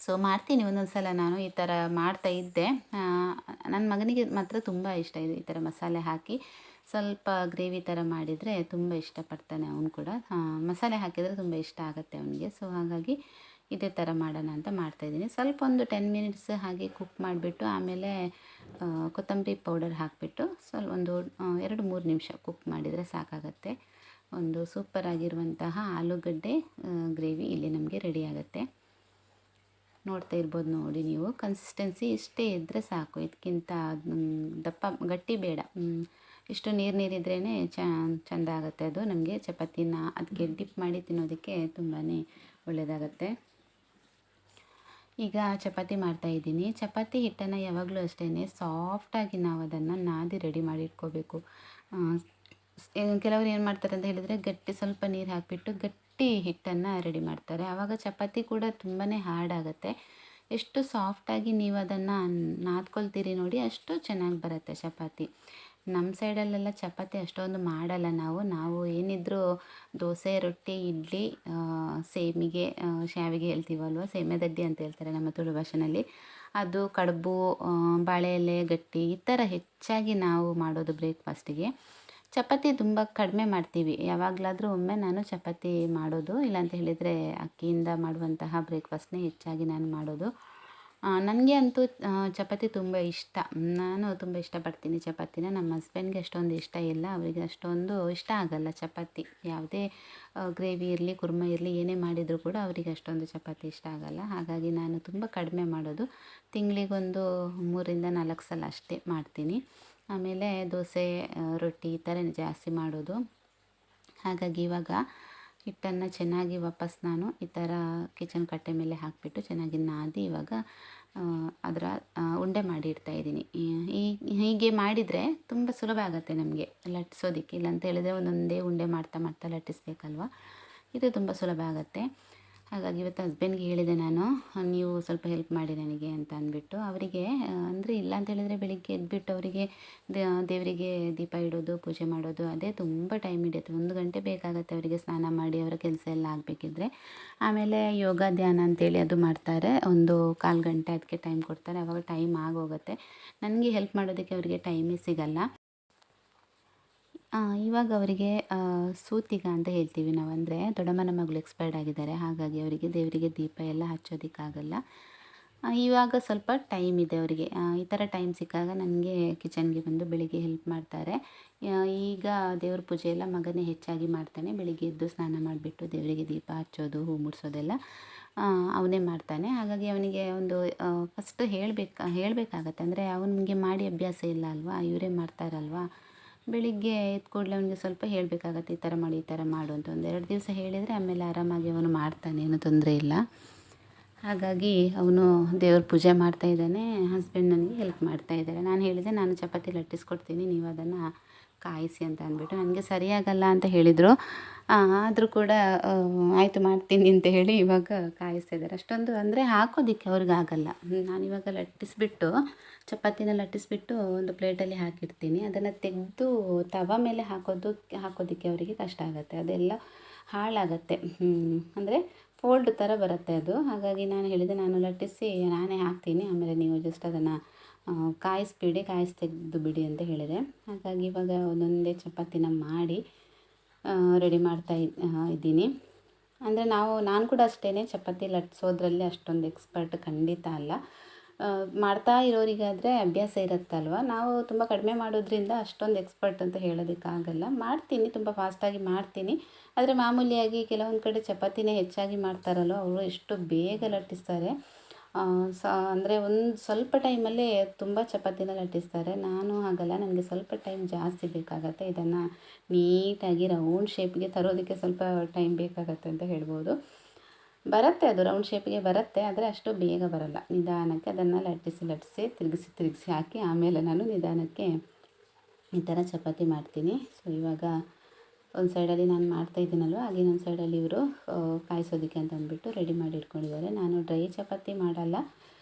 ಸೊ ಮಾಡ್ತೀನಿ ಒಂದೊಂದು ಸಲ, ನಾನು ಈ ಥರ ಮಾಡ್ತಾ ಇದ್ದೆ. ನನ್ನ ಮಗನಿಗೆ ಮಾತ್ರ ತುಂಬ ಇಷ್ಟ ಇದು, ಈ ಥರ ಮಸಾಲೆ ಹಾಕಿ ಸ್ವಲ್ಪ ಗ್ರೇವಿ ಥರ ಮಾಡಿದರೆ ತುಂಬ ಇಷ್ಟಪಡ್ತಾನೆ ಅವನು ಕೂಡ. ಮಸಾಲೆ ಹಾಕಿದರೆ ತುಂಬ ಇಷ್ಟ ಆಗುತ್ತೆ ಅವನಿಗೆ. ಸೊ ಹಾಗಾಗಿ ಇದೇ ಥರ ಮಾಡೋಣ ಅಂತ ಮಾಡ್ತಾಯಿದ್ದೀನಿ. ಸ್ವಲ್ಪ ಒಂದು 10 ಮಿನಿಟ್ಸ್ ಹಾಗೆ ಕುಕ್ ಮಾಡಿಬಿಟ್ಟು ಆಮೇಲೆ ಕೊತ್ತಂಬರಿ ಪೌಡರ್ ಹಾಕಿಬಿಟ್ಟು ಸ್ವಲ್ಪ ಒಂದು 2-3 ನಿಮಿಷ ಕುಕ್ ಮಾಡಿದರೆ ಸಾಕಾಗತ್ತೆ. ಒಂದು ಸೂಪರ್ ಆಗಿರುವಂತಹ ಆಲೂಗಡ್ಡೆ ಗ್ರೇವಿ ಇಲ್ಲಿ ನಮಗೆ ರೆಡಿ ಆಗುತ್ತೆ. ನೋಡ್ತಾ ಇರ್ಬೋದು ನೋಡಿ ನೀವು, ಕನ್ಸಿಸ್ಟೆನ್ಸಿ ಇಷ್ಟೇ ಇದ್ದರೆ ಸಾಕು, ಇದಕ್ಕಿಂತ ದಪ್ಪ ಗಟ್ಟಿ ಬೇಡ. ಇಷ್ಟು ನೀರಿದ್ರೇ ಚೆಂದ ಆಗುತ್ತೆ. ಅದು ನಮಗೆ ಚಪಾತಿನ ಅದಕ್ಕೆ ಡಿಪ್ ಮಾಡಿ ತಿನ್ನೋದಕ್ಕೆ ತುಂಬಾ ಒಳ್ಳೆಯದಾಗತ್ತೆ. ಈಗ ಚಪಾತಿ ಮಾಡ್ತಾಯಿದ್ದೀನಿ. ಚಪಾತಿ ಹಿಟ್ಟನ್ನು ಯಾವಾಗಲೂ ಅಷ್ಟೇ ಸಾಫ್ಟಾಗಿ ನಾವು ಅದನ್ನು ನಾದಿ ರೆಡಿ ಮಾಡಿ ಇಟ್ಕೋಬೇಕು. ಕೆಲವರು ಏನು ಮಾಡ್ತಾರೆ ಅಂತ ಹೇಳಿದರೆ ಗಟ್ಟಿ ಸ್ವಲ್ಪ ನೀರು ಹಾಕಿಬಿಟ್ಟು ಗಟ್ಟಿ ಹಿಟ್ಟನ್ನು ರೆಡಿ ಮಾಡ್ತಾರೆ. ಆವಾಗ ಚಪಾತಿ ಕೂಡ ತುಂಬಾ ಹಾರ್ಡ್ ಆಗುತ್ತೆ. ಎಷ್ಟು ಸಾಫ್ಟಾಗಿ ನೀವು ಅದನ್ನು ನಾದ್ಕೊಳ್ತೀರಿ ನೋಡಿ ಅಷ್ಟು ಚೆನ್ನಾಗಿ ಬರುತ್ತೆ ಚಪಾತಿ. ನಮ್ಮ ಸೈಡಲ್ಲೆಲ್ಲ ಚಪಾತಿ ಅಷ್ಟೊಂದು ಮಾಡಲ್ಲ ನಾವು. ನಾವು ಏನಿದ್ರೂ ದೋಸೆ, ರೊಟ್ಟಿ, ಇಡ್ಲಿ, ಸೇಮಿಗೆ, ಶ್ಯಾವಿಗೆ ಹೇಳ್ತೀವಲ್ವ, ಸೇಮೆ ದಡ್ಡಿ ಅಂತ ಹೇಳ್ತಾರೆ ನಮ್ಮ ತುಳು ಭಾಷೆನಲ್ಲಿ. ಅದು ಕಡುಬು, ಬಾಳೆ ಎಲೆ ಗಟ್ಟಿ ಈ ಥರ ಹೆಚ್ಚಾಗಿ ನಾವು ಮಾಡೋದು ಬ್ರೇಕ್ಫಾಸ್ಟಿಗೆ. ಚಪಾತಿ ತುಂಬ ಕಡಿಮೆ ಮಾಡ್ತೀವಿ. ಯಾವಾಗಲಾದರೂ ಒಮ್ಮೆ ನಾನು ಚಪಾತಿ ಮಾಡೋದು. ಇಲ್ಲಾಂತ ಹೇಳಿದರೆ ಅಕ್ಕಿಯಿಂದ ಮಾಡುವಂತಹ ಬ್ರೇಕ್ಫಾಸ್ಟ್ನೇ ಹೆಚ್ಚಾಗಿ ನಾನು ಮಾಡೋದು. ನನಗೆ ಅಂತೂ ಚಪಾತಿ ತುಂಬ ಇಷ್ಟ. ನಾನು ತುಂಬ ಇಷ್ಟಪಡ್ತೀನಿ ಚಪಾತಿನ. ನಮ್ಮ ಹಸ್ಬೆಂಡ್ಗೆ ಅಷ್ಟೊಂದು ಇಷ್ಟ ಇಲ್ಲ. ಅವರಿಗೆ ಅಷ್ಟೊಂದು ಇಷ್ಟ ಆಗಲ್ಲ ಚಪಾತಿ. ಯಾವುದೇ ಗ್ರೇವಿ ಇರಲಿ, ಕುರ್ಮ ಇರಲಿ, ಏನೇ ಮಾಡಿದರೂ ಕೂಡ ಅವರಿಗೆ ಅಷ್ಟೊಂದು ಚಪಾತಿ ಇಷ್ಟ ಆಗಲ್ಲ. ಹಾಗಾಗಿ ನಾನು ತುಂಬ ಕಡಿಮೆ ಮಾಡೋದು. ತಿಂಗಳಿಗೊಂದು 3ರಿಂದ 4 ಸಲ ಅಷ್ಟೇ ಮಾಡ್ತೀನಿ. ಆಮೇಲೆ ದೋಸೆ, ರೊಟ್ಟಿ ಈ ಥರ ಜಾಸ್ತಿ ಮಾಡೋದು. ಹಾಗಾಗಿ ಇವಾಗ ಹಿಟ್ಟನ್ನು ಚೆನ್ನಾಗಿ ವಾಪಸ್ ನಾನು ಈ ಥರ ಕಿಚನ್ ಕಟ್ಟೆ ಮೇಲೆ ಹಾಕಿಬಿಟ್ಟು ಚೆನ್ನಾಗಿ ನಾದಿ ಇವಾಗ ಅದರ ಉಂಡೆ ಮಾಡಿ ಇಡ್ತಾಯಿದ್ದೀನಿ. ಹೀಗೆ ಮಾಡಿದರೆ ತುಂಬ ಸುಲಭ ಆಗುತ್ತೆ ನಮಗೆ ಲಟ್ಟಿಸೋದಕ್ಕೆ. ಇಲ್ಲಾಂತ ಹೇಳಿದರೆ ಒಂದೊಂದೇ ಉಂಡೆ ಮಾಡ್ತಾ ಮಾಡ್ತಾ ಲಟ್ಟಿಸ್ಬೇಕಲ್ವ. ಇದು ತುಂಬ ಸುಲಭ ಆಗುತ್ತೆ. ಹಾಗಾಗಿ ಇವತ್ತು ಹಸ್ಬೆಂಡ್ಗೆ ಹೇಳಿದೆ ನಾನು, ನೀವು ಸ್ವಲ್ಪ ಹೆಲ್ಪ್ ಮಾಡಿ ನನಗೆ ಅಂತ ಅಂದ್ಬಿಟ್ಟು. ಅವರಿಗೆ ಅಂದರೆ ಇಲ್ಲ ಅಂತ ಹೇಳಿದರೆ ಬೆಳಿಗ್ಗೆ ಎದ್ಬಿಟ್ಟು ಅವರಿಗೆ ದೇವರಿಗೆ ದೀಪ ಇಡೋದು, ಪೂಜೆ ಮಾಡೋದು ಅದೇ ತುಂಬ ಟೈಮ್ ಹಿಡಿಯುತ್ತೆ. 1 ಗಂಟೆ ಬೇಕಾಗುತ್ತೆ ಅವರಿಗೆ ಸ್ನಾನ ಮಾಡಿ ಅವರ ಕೆಲಸ ಎಲ್ಲ ಆಗಬೇಕಿದ್ರೆ. ಆಮೇಲೆ ಯೋಗ ಧ್ಯಾನ ಅಂತೇಳಿ ಅದು ಮಾಡ್ತಾರೆ. 1/4 ಗಂಟೆ ಅದಕ್ಕೆ ಟೈಮ್ ಕೊಡ್ತಾರೆ. ಆವಾಗ ಟೈಮ್ ಆಗೋಗುತ್ತೆ. ನನಗೆ ಹೆಲ್ಪ್ ಮಾಡೋದಕ್ಕೆ ಅವರಿಗೆ ಟೈಮೇ ಸಿಗಲ್ಲ. ಇವಾಗ ಅವರಿಗೆ ಸೂತಿಗ ಅಂತ ಹೇಳ್ತೀವಿ ನಾವು. ಅಂದರೆ ದೊಡ್ಡಮ್ಮನ ಮಗಳು ಎಕ್ಸ್ಪೈರ್ಡ್ ಆಗಿದ್ದಾರೆ. ಹಾಗಾಗಿ ಅವರಿಗೆ ದೇವರಿಗೆ ದೀಪ ಎಲ್ಲ ಹಚ್ಚೋದಕ್ಕಾಗಲ್ಲ. ಇವಾಗ ಸ್ವಲ್ಪ ಟೈಮ್ ಇದೆ ಅವರಿಗೆ. ಈ ಥರ ಟೈಮ್ ಸಿಕ್ಕಾಗ ನನಗೆ ಕಿಚನ್ಗೆ ಬಂದು ಬೆಳಿಗ್ಗೆ ಹೆಲ್ಪ್ ಮಾಡ್ತಾರೆ. ಈಗ ದೇವ್ರ ಪೂಜೆ ಎಲ್ಲ ಮಗನೇ ಹೆಚ್ಚಾಗಿ ಮಾಡ್ತಾನೆ. ಬೆಳಿಗ್ಗೆ ಎದ್ದು ಸ್ನಾನ ಮಾಡಿಬಿಟ್ಟು ದೇವರಿಗೆ ದೀಪ ಹಚ್ಚೋದು, ಹೂ ಮುಡಿಸೋದೆಲ್ಲ ಅವನೇ ಮಾಡ್ತಾನೆ. ಹಾಗಾಗಿ ಅವನಿಗೆ ಒಂದು ಫಸ್ಟ್ ಹೇಳಬೇಕಾಗತ್ತೆ. ಅಂದರೆ ಅವನಿಗೆ ಮಾಡಿ ಅಭ್ಯಾಸ ಇಲ್ಲ ಅಲ್ವಾ, ಇವರೇ ಮಾಡ್ತಾರಲ್ವಾ. ಬೆಳಿಗ್ಗೆ ಎದ್ದ ಕೂಡಲೇ ಅವನಿಗೆ ಸ್ವಲ್ಪ ಹೇಳಬೇಕಾಗತ್ತೆ, ಈ ಥರ ಮಾಡು, ಈ ಥರ ಮಾಡು ಅಂತ. 1-2 ದಿವಸ ಹೇಳಿದರೆ ಆಮೇಲೆ ಆರಾಮಾಗಿ ಅವನು ಮಾಡ್ತಾನೆ, ಏನೂ ತೊಂದರೆ ಇಲ್ಲ. ಹಾಗಾಗಿ ಅವನು ದೇವ್ರ ಪೂಜೆ ಮಾಡ್ತಾಯಿದ್ದಾನೆ. ಹಸ್ಬೆಂಡ್ ನನಗೆ ಹೆಲ್ಪ್ ಮಾಡ್ತಾಯಿದ್ದಾರೆ. ನಾನು ಹೇಳಿದೆ, ನಾನು ಚಪಾತಿ ಲಟ್ಟಿಸ್ಕೊಡ್ತೀನಿ, ನೀವು ಅದನ್ನು ಕಾಯಿಸಿ ಅಂತ ಅಂದ್ಬಿಟ್ಟು. ನನಗೆ ಸರಿಯಾಗಲ್ಲ ಅಂತ ಹೇಳಿದರು. ಆದರೂ ಕೂಡ ಆಯಿತು ಮಾಡ್ತೀನಿ ಅಂತ ಹೇಳಿ ಇವಾಗ ಕಾಯಿಸ್ತಿದ್ದಾರೆ. ಅಷ್ಟೊಂದು ಅಂದರೆ ಹಾಕೋದಕ್ಕೆ ಅವ್ರಿಗಾಗಲ್ಲ. ನಾನಿವಾಗ ಚಪಾತಿನ ಲಟ್ಟಿಸ್ಬಿಟ್ಟು ಒಂದು ಪ್ಲೇಟಲ್ಲಿ ಹಾಕಿಡ್ತೀನಿ. ಅದನ್ನು ತೆಗೆದು ತವ ಮೇಲೆ ಹಾಕೋದಕ್ಕೆ ಅವರಿಗೆ ಕಷ್ಟ ಆಗುತ್ತೆ. ಅದೆಲ್ಲ ಹಾಳಾಗತ್ತೆ. ಅಂದರೆ ಫೋಲ್ಡ್ ಥರ ಬರುತ್ತೆ ಅದು. ಹಾಗಾಗಿ ನಾನು ಹೇಳಿದೆ, ನಾನು ಲಟ್ಟಿಸಿ ನಾನೇ ಹಾಕ್ತೀನಿ, ಆಮೇಲೆ ನೀವು ಜಸ್ಟ್ ಅದನ್ನು ಕಾಯಿಸಿ ತೆಗೆದು ಬಿಡಿ ಅಂತ ಹೇಳಿದೆ. ಹಾಗಾಗಿ ಇವಾಗ ಒಂದೊಂದೇ ಚಪಾತಿನ ಮಾಡಿ ರೆಡಿ ಮಾಡ್ತಾ ಇದ್ದೀನಿ. ಅಂದರೆ ನಾನು ಕೂಡ ಅಷ್ಟೇ ಚಪಾತಿ ಲಟ್ಟಿಸೋದ್ರಲ್ಲಿ ಅಷ್ಟೊಂದು ಎಕ್ಸ್ಪರ್ಟ್ ಖಂಡಿತ ಅಲ್ಲ. ಮಾಡ್ತಾ ಇರೋರಿಗಾದರೆ ಅಭ್ಯಾಸ ಇರುತ್ತಲ್ವ. ನಾವು ತುಂಬ ಕಡಿಮೆ ಮಾಡೋದ್ರಿಂದ ಅಷ್ಟೊಂದು ಎಕ್ಸ್ಪರ್ಟ್ ಅಂತ ಹೇಳೋದಕ್ಕಾಗಲ್ಲ. ಮಾಡ್ತೀನಿ, ತುಂಬ ಫಾಸ್ಟಾಗಿ ಮಾಡ್ತೀನಿ. ಆದರೆ ಮಾಮೂಲಿಯಾಗಿ ಕೆಲವೊಂದು ಕಡೆ ಚಪಾತಿನೇ ಹೆಚ್ಚಾಗಿ ಮಾಡ್ತಾರಲ್ವ, ಅವರು ಎಷ್ಟು ಬೇಗ ಲಟ್ಟಿಸ್ತಾರೆ. ಅಂದರೆ ಒಂದು ಸ್ವಲ್ಪ ಟೈಮಲ್ಲೇ ತುಂಬ ಚಪಾತಿನ ಲಟ್ಟಿಸ್ತಾರೆ. ನಾನು ಹಾಗಲ್ಲ, ನನಗೆ ಸ್ವಲ್ಪ ಟೈಮ್ ಜಾಸ್ತಿ ಬೇಕಾಗತ್ತೆ. ಇದನ್ನು ನೀಟಾಗಿ ರೌಂಡ್ ಶೇಪ್ಗೆ ತರೋದಕ್ಕೆ ಸ್ವಲ್ಪ ಟೈಮ್ ಬೇಕಾಗತ್ತೆ ಅಂತ ಹೇಳ್ಬೋದು. ಬರುತ್ತೆ, ಅದು ರೌಂಡ್ ಶೇಪಿಗೆ ಬರುತ್ತೆ, ಆದರೆ ಅಷ್ಟು ಬೇಗ ಬರಲ್ಲ. ನಿಧಾನಕ್ಕೆ ಅದನ್ನು ಲಟ್ಟಿಸಿ ತಿರುಗಿಸಿ ಹಾಕಿ ಆಮೇಲೆ ನಾನು ನಿಧಾನಕ್ಕೆ ಈ ಥರ ಚಪಾತಿ ಮಾಡ್ತೀನಿ. ಸೊ ಇವಾಗ ಒಂದು ಸೈಡಲ್ಲಿ ನಾನು ಮಾಡ್ತಾಯಿದ್ದೀನಲ್ವ, ಹಾಗೆ ಇನ್ನೊಂದು ಸೈಡಲ್ಲಿ ಇವರು ಕಾಯಿಸೋದಕ್ಕೆ ಅಂತ ಅಂದ್ಬಿಟ್ಟು ರೆಡಿ ಮಾಡಿ ಇಟ್ಕೊಂಡಿದ್ದಾರೆ. ನಾನು ಡ್ರೈ ಚಪಾತಿ ಮಾಡಲ್ಲ,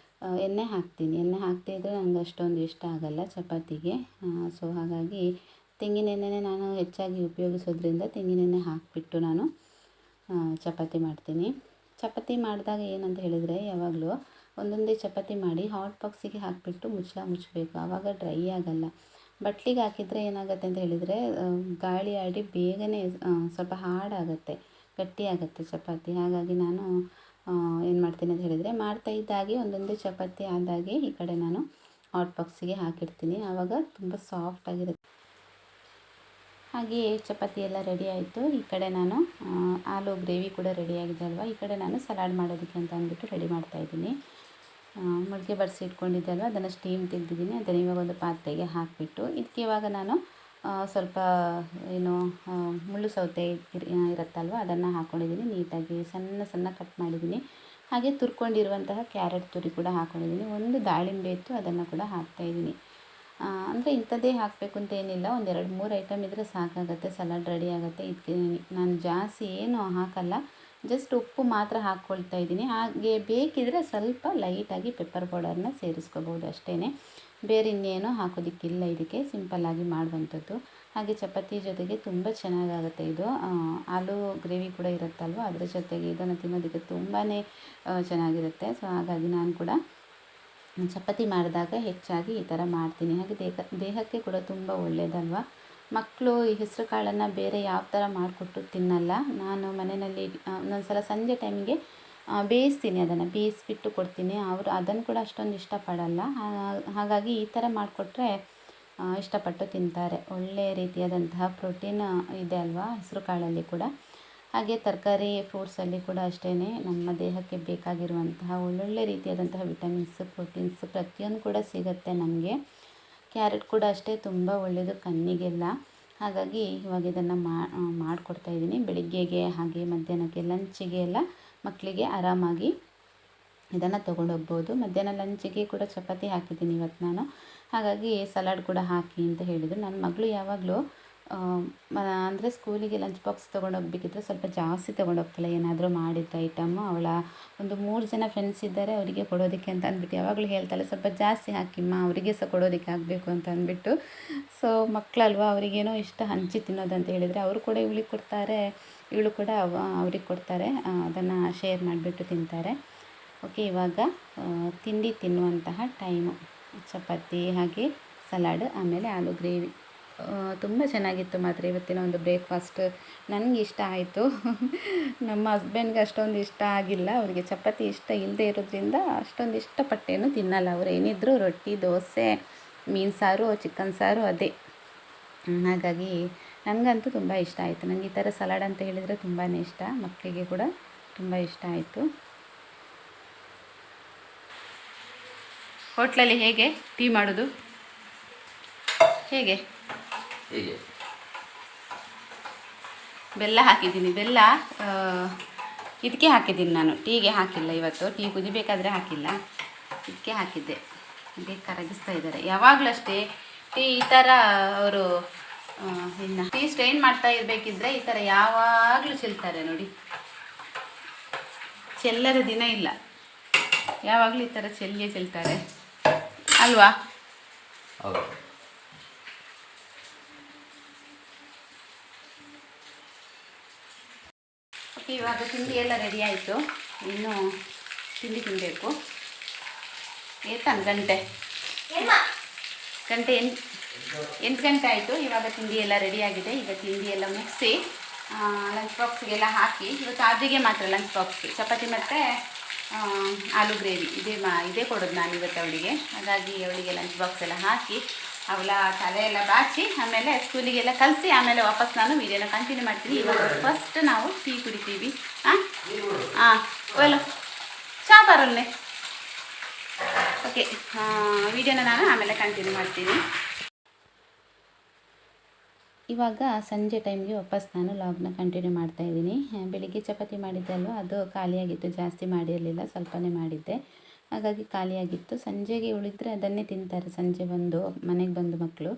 ಎಣ್ಣೆ ಹಾಕ್ತೀನಿ. ಎಣ್ಣೆ ಹಾಕ್ತಿದ್ರೆ ನನಗೆ ಅಷ್ಟೊಂದು ಇಷ್ಟ ಆಗಲ್ಲ ಚಪಾತಿಗೆ. ಸೊ ಹಾಗಾಗಿ ತೆಂಗಿನ ಎಣ್ಣೆನೇ ನಾನು ಹೆಚ್ಚಾಗಿ ಉಪಯೋಗಿಸೋದ್ರಿಂದ ತೆಂಗಿನ ಎಣ್ಣೆ ಹಾಕಿಬಿಟ್ಟು ನಾನು ಚಪಾತಿ ಮಾಡ್ತೀನಿ. ಚಪಾತಿ ಮಾಡಿದಾಗ ಏನಂತ ಹೇಳಿದರೆ, ಯಾವಾಗಲೂ ಒಂದೊಂದೇ ಚಪಾತಿ ಮಾಡಿ ಹಾಟ್ ಬಾಕ್ಸಿಗೆ ಹಾಕಿಬಿಟ್ಟು ಮುಚ್ಚಬೇಕು. ಆವಾಗ ಡ್ರೈ ಆಗಲ್ಲ. ಬಟ್ಲಿಗೆ ಹಾಕಿದರೆ ಏನಾಗುತ್ತೆ ಅಂತ ಹೇಳಿದರೆ ಗಾಳಿ ಆಡಿ ಬೇಗನೆ ಸ್ವಲ್ಪ ಹಾಡಾಗುತ್ತೆ, ಗಟ್ಟಿಯಾಗುತ್ತೆ ಚಪಾತಿ. ಹಾಗಾಗಿ ನಾನು ಏನು ಮಾಡ್ತೀನಿ ಅಂತ ಹೇಳಿದರೆ, ಮಾಡ್ತಾ ಇದ್ದಾಗೆ ಒಂದೊಂದೇ ಚಪಾತಿ ಆದಾಗೆ ಈ ಕಡೆ ನಾನು ಹಾಟ್ ಬಾಕ್ಸಿಗೆ ಹಾಕಿಡ್ತೀನಿ. ಆವಾಗ ತುಂಬ ಸಾಫ್ಟಾಗಿರುತ್ತೆ. ಹಾಗೆಯೇ ಚಪಾತಿ ಎಲ್ಲ ರೆಡಿ ಆಯಿತು. ಈ ಕಡೆ ನಾನು ಆಲೂ ಗ್ರೇವಿ ಕೂಡ ರೆಡಿಯಾಗಿದೆ ಅಲ್ವಾ, ಈ ಕಡೆ ನಾನು ಸಲಾಡ್ ಮಾಡೋದಕ್ಕೆ ಅಂತ ಅಂದ್ಬಿಟ್ಟು ರೆಡಿ ಮಾಡ್ತಾಯಿದ್ದೀನಿ. ಮಡಿಕೆ ಬಡಿಸಿ ಇಟ್ಕೊಂಡಿದ್ದೆ ಅಲ್ವ, ಅದನ್ನು ಸ್ಟೀಮ್ ತೆಗೆದಿದ್ದೀನಿ. ಅದನ್ನು ಇವಾಗ ಒಂದು ಪಾತ್ರೆಗೆ ಹಾಕಿಬಿಟ್ಟು ಇದಕ್ಕೆ ಇವಾಗ ನಾನು ಸ್ವಲ್ಪ ಏನು ಮುಳ್ಳು ಸೌತೆ ಇರುತ್ತಲ್ವ ಅದನ್ನು ಹಾಕ್ಕೊಂಡಿದ್ದೀನಿ. ನೀಟಾಗಿ ಸಣ್ಣ ಸಣ್ಣ ಕಟ್ ಮಾಡಿದ್ದೀನಿ. ಹಾಗೆ ತುರ್ಕೊಂಡಿರುವಂತಹ ಕ್ಯಾರೆಟ್ ತುರಿ ಕೂಡ ಹಾಕ್ಕೊಂಡಿದ್ದೀನಿ. ಒಂದು ದಾಳಿಂಬೆ ಇತ್ತು, ಅದನ್ನು ಕೂಡ ಹಾಕ್ತಾಯಿದ್ದೀನಿ. ಅಂದರೆ ಇಂಥದ್ದೇ ಹಾಕಬೇಕು ಅಂತ ಏನಿಲ್ಲ, ಒಂದು 2-3 ಐಟಮ್ ಇದ್ದರೆ ಸಾಕಾಗುತ್ತೆ, ಸಲಾಡ್ ರೆಡಿ ಆಗುತ್ತೆ. ಇದಕ್ಕೆ ನಾನು ಜಾಸ್ತಿ ಏನೂ ಹಾಕಲ್ಲ, ಜಸ್ಟ್ ಉಪ್ಪು ಮಾತ್ರ ಹಾಕ್ಕೊಳ್ತಾ ಇದ್ದೀನಿ. ಹಾಗೆ ಬೇಕಿದ್ದರೆ ಸ್ವಲ್ಪ ಲೈಟಾಗಿ ಪೆಪ್ಪರ್ ಪೌಡರ್ನ ಸೇರಿಸ್ಕೋಬೋದು ಅಷ್ಟೇ. ಬೇರೆ ಇನ್ನೇನೂ ಹಾಕೋದಕ್ಕಿಲ್ಲ, ಇದಕ್ಕೆ ಸಿಂಪಲ್ಲಾಗಿ ಮಾಡುವಂಥದ್ದು. ಹಾಗೆ ಚಪಾತಿ ಜೊತೆಗೆ ತುಂಬ ಚೆನ್ನಾಗಾಗುತ್ತೆ ಇದು. ಆಲೂ ಗ್ರೇವಿ ಕೂಡ ಇರುತ್ತಲ್ವ, ಅದರ ಜೊತೆಗೆ ಇದನ್ನು ತಿನ್ನೋದಕ್ಕೆ ತುಂಬಾ ಚೆನ್ನಾಗಿರುತ್ತೆ. ಸೊ ಹಾಗಾಗಿ ನಾನು ಕೂಡ ಚಪಾತಿ ಮಾಡಿದಾಗ ಹೆಚ್ಚಾಗಿ ಈ ಥರ ಮಾಡ್ತೀನಿ. ಹಾಗೆ ದೇಹಕ್ಕೆ ಕೂಡ ತುಂಬ ಒಳ್ಳೆಯದಲ್ವ. ಮಕ್ಕಳು ಈ ಹೆಸರು ಕಾಳನ್ನು ಬೇರೆ ಯಾವ ಥರ ಮಾಡಿಕೊಟ್ಟು ತಿನ್ನಲ್ಲ. ನಾನು ಮನೆಯಲ್ಲಿ ಒಂದೊಂದು ಸಲ ಸಂಜೆ ಟೈಮಿಗೆ ಬೇಯಿಸ್ತೀನಿ, ಅದನ್ನು ಬೇಯಿಸ್ಬಿಟ್ಟು ಕೊಡ್ತೀನಿ. ಅವರು ಅದನ್ನು ಕೂಡ ಅಷ್ಟೊಂದು ಇಷ್ಟಪಡಲ್ಲ. ಹಾಗಾಗಿ ಈ ಥರ ಮಾಡಿಕೊಟ್ರೆ ಇಷ್ಟಪಟ್ಟು ತಿಂತಾರೆ. ಒಳ್ಳೆಯ ರೀತಿಯಾದಂತಹ ಪ್ರೋಟೀನ್ ಇದೆ ಅಲ್ವಾ ಹೆಸರು ಕಾಳಲ್ಲಿ ಕೂಡ. ಹಾಗೆ ತರಕಾರಿ ಫ್ರೂಟ್ಸಲ್ಲಿ ಕೂಡ ಅಷ್ಟೇ ನಮ್ಮ ದೇಹಕ್ಕೆ ಬೇಕಾಗಿರುವಂತಹ ಒಳ್ಳೊಳ್ಳೆ ರೀತಿಯಾದಂತಹ ವಿಟಮಿನ್ಸ್, ಪ್ರೋಟೀನ್ಸ್ ಪ್ರತಿಯೊಂದು ಕೂಡ ಸಿಗುತ್ತೆ ನಮಗೆ. ಕ್ಯಾರೆಟ್ ಕೂಡ ಅಷ್ಟೇ ತುಂಬ ಒಳ್ಳೆಯದು ಕಣ್ಣಿಗೆಲ್ಲ. ಹಾಗಾಗಿ ಇವಾಗ ಇದನ್ನು ಮಾಡಿಕೊಡ್ತಾಯಿದ್ದೀನಿ ಬೆಳಿಗ್ಗೆಗೆ, ಹಾಗೆ ಮಧ್ಯಾಹ್ನಕ್ಕೆ ಲಂಚಿಗೆ ಎಲ್ಲ ಮಕ್ಕಳಿಗೆ ಆರಾಮಾಗಿ ಇದನ್ನು ತೊಗೊಂಡೋಗ್ಬೋದು. ಮಧ್ಯಾಹ್ನ ಲಂಚಿಗೆ ಕೂಡ ಚಪಾತಿ ಹಾಕಿದ್ದೀನಿ ಇವತ್ತು ನಾನು. ಹಾಗಾಗಿ ಸಲಾಡ್ ಕೂಡ ಹಾಕಿ ಅಂತ ಹೇಳಿದರು. ನನ್ನ ಮಗಳು ಯಾವಾಗಲೂ ಅಂದರೆ ಸ್ಕೂಲಿಗೆ ಲಂಚ್ ಬಾಕ್ಸ್ ತೊಗೊಂಡೋಗ್ಬೇಕಿದ್ರೆ ಸ್ವಲ್ಪ ಜಾಸ್ತಿ ತೊಗೊಂಡೋಗ್ತಾಳೆ ಏನಾದರೂ ಮಾಡಿದ ಐಟಮ್ಮು. ಅವಳ ಒಂದು 3 ಜನ ಫ್ರೆಂಡ್ಸ್ ಇದ್ದಾರೆ, ಅವರಿಗೆ ಕೊಡೋದಕ್ಕೆ ಅಂತ ಅಂದ್ಬಿಟ್ಟು ಯಾವಾಗಲೂ ಹೇಳ್ತಾಳೆ, ಸ್ವಲ್ಪ ಜಾಸ್ತಿ ಹಾಕಿಮ್ಮ ಅವರಿಗೆ ಸಹ ಕೊಡೋದಕ್ಕೆ ಆಗಬೇಕು ಅಂತ ಅಂದ್ಬಿಟ್ಟು. ಸೊ ಮಕ್ಕಳಲ್ವ, ಅವರಿಗೇನೋ ಇಷ್ಟ ಹಂಚಿ ತಿನ್ನೋದಂತ ಹೇಳಿದರೆ ಅವರು ಕೂಡ ಇವಳಿಗೆ ಕೊಡ್ತಾರೆ, ಇವಳು ಕೂಡ ಅವ್ರಿಗೆ ಕೊಡ್ತಾರೆ. ಅದನ್ನು ಶೇರ್ ಮಾಡಿಬಿಟ್ಟು ತಿಂತಾರೆ. ಓಕೆ, ಇವಾಗ ತಿಂಡಿ ತಿನ್ನುವಂತಹ ಟೈಮು. ಚಪಾತಿ ಹಾಗೆ ಸಲಾಡ್, ಆಮೇಲೆ ಆಲೂ ಗ್ರೇವಿ ತುಂಬ ಚೆನ್ನಾಗಿತ್ತು ಮಾತ್ರ ಇವತ್ತಿನ ಒಂದು ಬ್ರೇಕ್ಫಾಸ್ಟ್. ನನಗೆ ಇಷ್ಟ ಆಯಿತು. ನಮ್ಮ ಹಸ್ಬೆಂಡ್ಗೆ ಅಷ್ಟೊಂದು ಇಷ್ಟ ಆಗಿಲ್ಲ. ಅವರಿಗೆ ಚಪಾತಿ ಇಷ್ಟ ಇಲ್ಲದೆ ಇರೋದ್ರಿಂದ ಅಷ್ಟೊಂದು ಇಷ್ಟಪಟ್ಟೇನು ತಿನ್ನಲ್ಲ. ಅವ್ರು ಏನಿದ್ರು ರೊಟ್ಟಿ, ದೋಸೆ, ಮೀನು ಸಾರು, ಚಿಕನ್ ಸಾರು ಅದೇ. ಹಾಗಾಗಿ ನನಗಂತೂ ತುಂಬ ಇಷ್ಟ ಆಯಿತು. ನನಗೆ ಈ ಥರ ಸಲಾಡ್ ಅಂತ ಹೇಳಿದರೆ ತುಂಬಾ ಇಷ್ಟ. ಮಕ್ಕಳಿಗೆ ಕೂಡ ತುಂಬ ಇಷ್ಟ ಆಯಿತು. ಹೋಟ್ಲಲ್ಲಿ ಹೇಗೆ ಟೀ ಮಾಡೋದು? ಹೇಗೆ ಬೆಲ್ಲ ಹಾಕಿದ್ದೀನಿ. ಬೆಲ್ಲ ಇದಕ್ಕೆ ಹಾಕಿದ್ದೀನಿ ನಾನು, ಟೀಗೆ ಹಾಕಿಲ್ಲ. ಇವತ್ತು ಟೀ ಕುದಿಬೇಕಾದ್ರೆ ಹಾಕಿಲ್ಲ, ಇದಕ್ಕೆ ಹಾಕಿದ್ದೆ. ಹೀಗೆ ಕರಗಿಸ್ತಾ ಇದ್ದಾರೆ ಯಾವಾಗಲೂ ಅಷ್ಟೇ. ಟೀ ಈ ಥರ ಅವರು ಇನ್ನು ಟೀ ಸ್ಟ್ರೈನ್ ಮಾಡ್ತಾ ಇರಬೇಕಿದ್ರೆ ಈ ಥರ ಯಾವಾಗಲೂ ಚೆಲ್ತಾರೆ ನೋಡಿ. ಚೆಲ್ಲದ ದಿನ ಇಲ್ಲ, ಯಾವಾಗಲೂ ಈ ಥರ ಚೆಲ್ತಾರೆ ಅಲ್ವಾ? ಓಕೆ, ಇವಾಗ ತಿಂಡಿ ಎಲ್ಲ ರೆಡಿ ಆಯಿತು. ಇನ್ನು ತಿಂಡಿ ತಿನ್ನಬೇಕು. ಗಂಟೆ 8 ಗಂಟೆ ಆಯಿತು. ಇವಾಗ ತಿಂಡಿ ಎಲ್ಲ ರೆಡಿಯಾಗಿದೆ. ಈಗ ತಿಂಡಿ ಎಲ್ಲ ಮುಗಿಸಿ ಲಂಚ್ ಬಾಕ್ಸ್ಗೆಲ್ಲ ಹಾಕಿ, ಇವತ್ತು ಆದಿಗೆ ಮಾತ್ರ ಲಂಚ್ ಬಾಕ್ಸ್ ಚಪಾತಿ ಮತ್ತು ಆಲೂ ಗ್ರೇವಿ ಇದೇ ಕೊಡೋದು ನಾನು ಇವತ್ತು ಅವಳಿಗೆ. ಹಾಗಾಗಿ ಅವಳಿಗೆ ಲಂಚ್ ಬಾಕ್ಸ್ ಎಲ್ಲ ಹಾಕಿ ಅವಳ ತಲೆ ಎಲ್ಲ ಬಾಚಿ ಆಮೇಲೆ ಸ್ಕೂಲಿಗೆಲ್ಲ ಕಲಿಸಿ ಆಮೇಲೆ ವಾಪಸ್ ನಾನು ವೀಡಿಯೋನ ಕಂಟಿನ್ಯೂ ಮಾಡ್ತೀನಿ. ಇವಾಗ ಫಸ್ಟ್ ನಾವು ಟೀ ಕುಡಿತೀವಿ. ಒಯ್ಲು ಚಾ ಬರಲ್ಲೇ. ಓಕೆ, ವೀಡಿಯೋನ ನಾನು ಆಮೇಲೆ ಕಂಟಿನ್ಯೂ ಮಾಡ್ತೀನಿ. ಇವಾಗ ಸಂಜೆ ಟೈಮ್ಗೆ ವಾಪಸ್ ನಾನು ಲಾಗ್ನ ಕಂಟಿನ್ಯೂ ಮಾಡ್ತಾಯಿದ್ದೀನಿ. ಬೆಳಿಗ್ಗೆ ಚಪಾತಿ ಮಾಡಿದ್ದೆ ಅಲ್ವ, ಅದು ಖಾಲಿಯಾಗಿತ್ತು, ಜಾಸ್ತಿ ಮಾಡಿರಲಿಲ್ಲ, ಸ್ವಲ್ಪನೇ ಮಾಡಿದ್ದೆ. ಹಾಗಾಗಿ ಖಾಲಿಯಾಗಿತ್ತು. ಸಂಜೆಗೆ ಉಳಿದ್ರೆ ಅದನ್ನೇ ತಿಂತಾರೆ ಸಂಜೆ ಮನೆಗೆ ಬಂದು ಮಕ್ಕಳು.